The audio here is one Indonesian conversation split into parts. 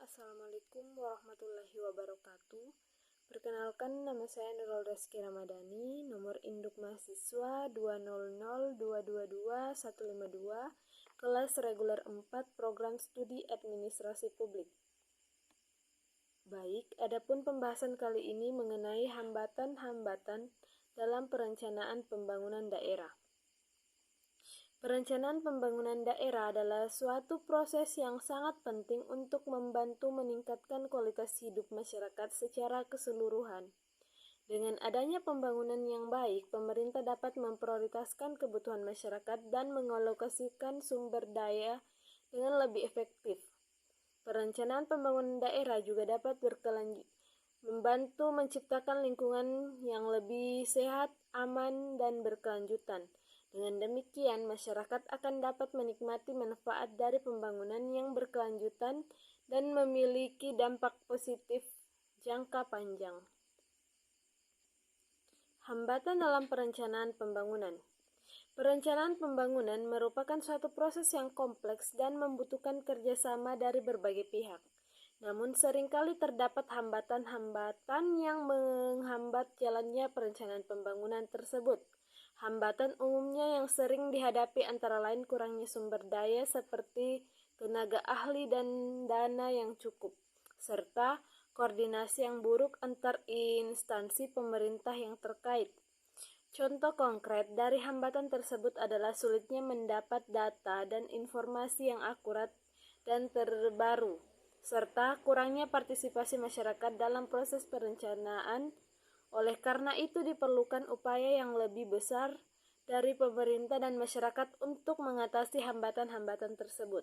Assalamualaikum warahmatullahi wabarakatuh. Perkenalkan, nama saya Nurul Reski Ramadhani, nomor induk mahasiswa 200222152, kelas reguler 4, program studi administrasi publik. Baik, adapun pembahasan kali ini mengenai hambatan-hambatan dalam perencanaan pembangunan daerah. Perencanaan pembangunan daerah adalah suatu proses yang sangat penting untuk membantu meningkatkan kualitas hidup masyarakat secara keseluruhan. Dengan adanya pembangunan yang baik, pemerintah dapat memprioritaskan kebutuhan masyarakat dan mengalokasikan sumber daya dengan lebih efektif. Perencanaan pembangunan daerah juga dapat membantu menciptakan lingkungan yang lebih sehat, aman, dan berkelanjutan. Dengan demikian, masyarakat akan dapat menikmati manfaat dari pembangunan yang berkelanjutan dan memiliki dampak positif jangka panjang. Hambatan dalam perencanaan pembangunan. Perencanaan pembangunan merupakan suatu proses yang kompleks dan membutuhkan kerjasama dari berbagai pihak. Namun seringkali terdapat hambatan-hambatan yang menghambat jalannya perencanaan pembangunan tersebut. Hambatan umumnya yang sering dihadapi antara lain kurangnya sumber daya seperti tenaga ahli dan dana yang cukup, serta koordinasi yang buruk antar instansi pemerintah yang terkait. Contoh konkret dari hambatan tersebut adalah sulitnya mendapat data dan informasi yang akurat dan terbaru, serta kurangnya partisipasi masyarakat dalam proses perencanaan. Oleh karena itu diperlukan upaya yang lebih besar dari pemerintah dan masyarakat untuk mengatasi hambatan-hambatan tersebut.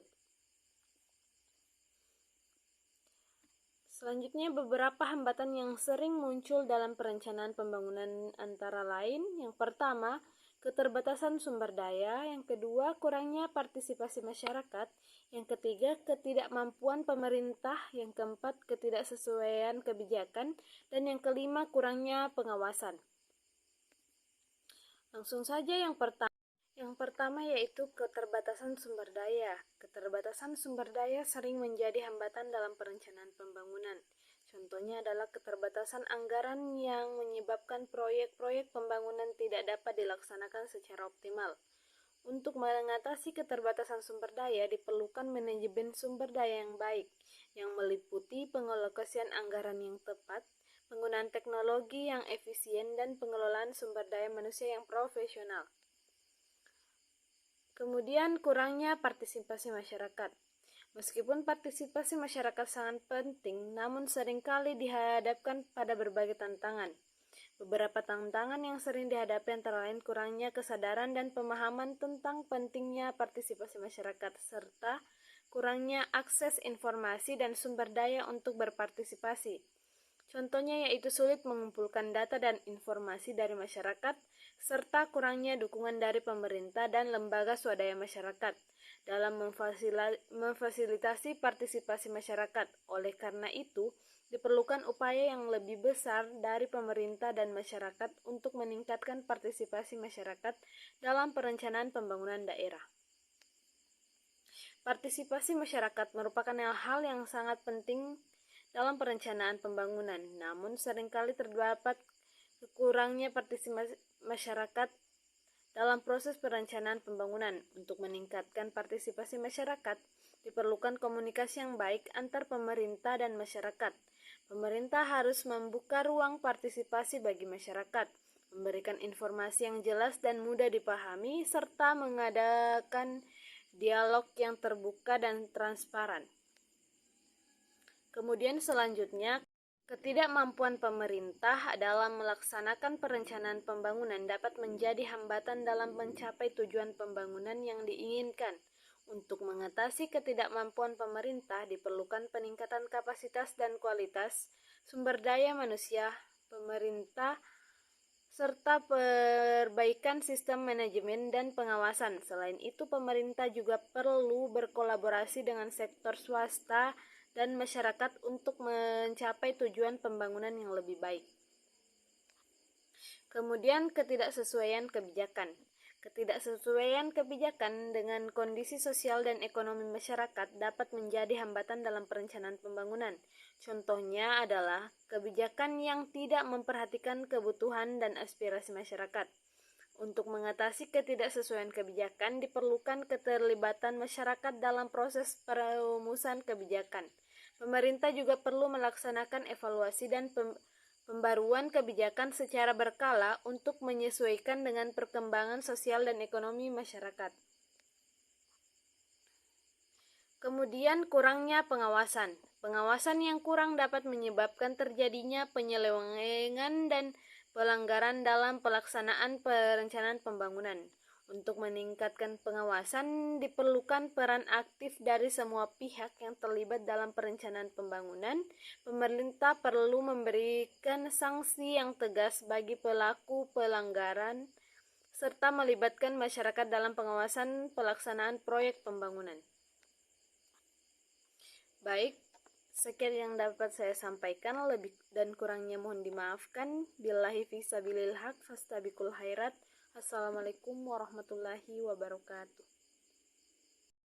Selanjutnya, beberapa hambatan yang sering muncul dalam perencanaan pembangunan antara lain, yang pertama, keterbatasan sumber daya, yang kedua, kurangnya partisipasi masyarakat, yang ketiga, ketidakmampuan pemerintah, yang keempat, ketidaksesuaian kebijakan, dan yang kelima, kurangnya pengawasan. Langsung saja yang pertama yaitu keterbatasan sumber daya. Keterbatasan sumber daya sering menjadi hambatan dalam perencanaan pembangunan. Contohnya adalah keterbatasan anggaran yang menyebabkan proyek-proyek pembangunan tidak dapat dilaksanakan secara optimal. Untuk mengatasi keterbatasan sumber daya, diperlukan manajemen sumber daya yang baik, yang meliputi pengalokasian anggaran yang tepat, penggunaan teknologi yang efisien, dan pengelolaan sumber daya manusia yang profesional. Kemudian, kurangnya partisipasi masyarakat. Meskipun partisipasi masyarakat sangat penting, namun seringkali dihadapkan pada berbagai tantangan. Beberapa tantangan yang sering dihadapi antara lain kurangnya kesadaran dan pemahaman tentang pentingnya partisipasi masyarakat, serta kurangnya akses informasi dan sumber daya untuk berpartisipasi. Contohnya yaitu sulit mengumpulkan data dan informasi dari masyarakat, serta kurangnya dukungan dari pemerintah dan lembaga swadaya masyarakat dalam memfasilitasi partisipasi masyarakat. Oleh karena itu, diperlukan upaya yang lebih besar dari pemerintah dan masyarakat untuk meningkatkan partisipasi masyarakat dalam perencanaan pembangunan daerah. Partisipasi masyarakat merupakan hal yang sangat penting dalam perencanaan pembangunan, namun seringkali terdapat kurangnya partisipasi masyarakat dalam proses perencanaan pembangunan. Untuk meningkatkan partisipasi masyarakat, diperlukan komunikasi yang baik antar pemerintah dan masyarakat. Pemerintah harus membuka ruang partisipasi bagi masyarakat, memberikan informasi yang jelas dan mudah dipahami, serta mengadakan dialog yang terbuka dan transparan. Kemudian selanjutnya, ketidakmampuan pemerintah dalam melaksanakan perencanaan pembangunan dapat menjadi hambatan dalam mencapai tujuan pembangunan yang diinginkan. Untuk mengatasi ketidakmampuan pemerintah, diperlukan peningkatan kapasitas dan kualitas sumber daya manusia pemerintah, serta perbaikan sistem manajemen dan pengawasan. Selain itu, pemerintah juga perlu berkolaborasi dengan sektor swasta dan masyarakat untuk mencapai tujuan pembangunan yang lebih baik. Kemudian, ketidaksesuaian kebijakan. Ketidaksesuaian kebijakan dengan kondisi sosial dan ekonomi masyarakat dapat menjadi hambatan dalam perencanaan pembangunan. Contohnya adalah kebijakan yang tidak memperhatikan kebutuhan dan aspirasi masyarakat. Untuk mengatasi ketidaksesuaian kebijakan, diperlukan keterlibatan masyarakat dalam proses perumusan kebijakan. Pemerintah juga perlu melaksanakan evaluasi dan pembaruan kebijakan secara berkala untuk menyesuaikan dengan perkembangan sosial dan ekonomi masyarakat. Kemudian kurangnya pengawasan. Pengawasan yang kurang dapat menyebabkan terjadinya penyelewengan dan pelanggaran dalam pelaksanaan perencanaan pembangunan. Untuk meningkatkan pengawasan, diperlukan peran aktif dari semua pihak yang terlibat dalam perencanaan pembangunan. Pemerintah perlu memberikan sanksi yang tegas bagi pelaku pelanggaran, serta melibatkan masyarakat dalam pengawasan pelaksanaan proyek pembangunan. Baik, sekian yang dapat saya sampaikan, lebih dan kurangnya mohon dimaafkan. Billahi fisabilil haq fastabiqul khairat. Assalamualaikum warahmatullahi wabarakatuh.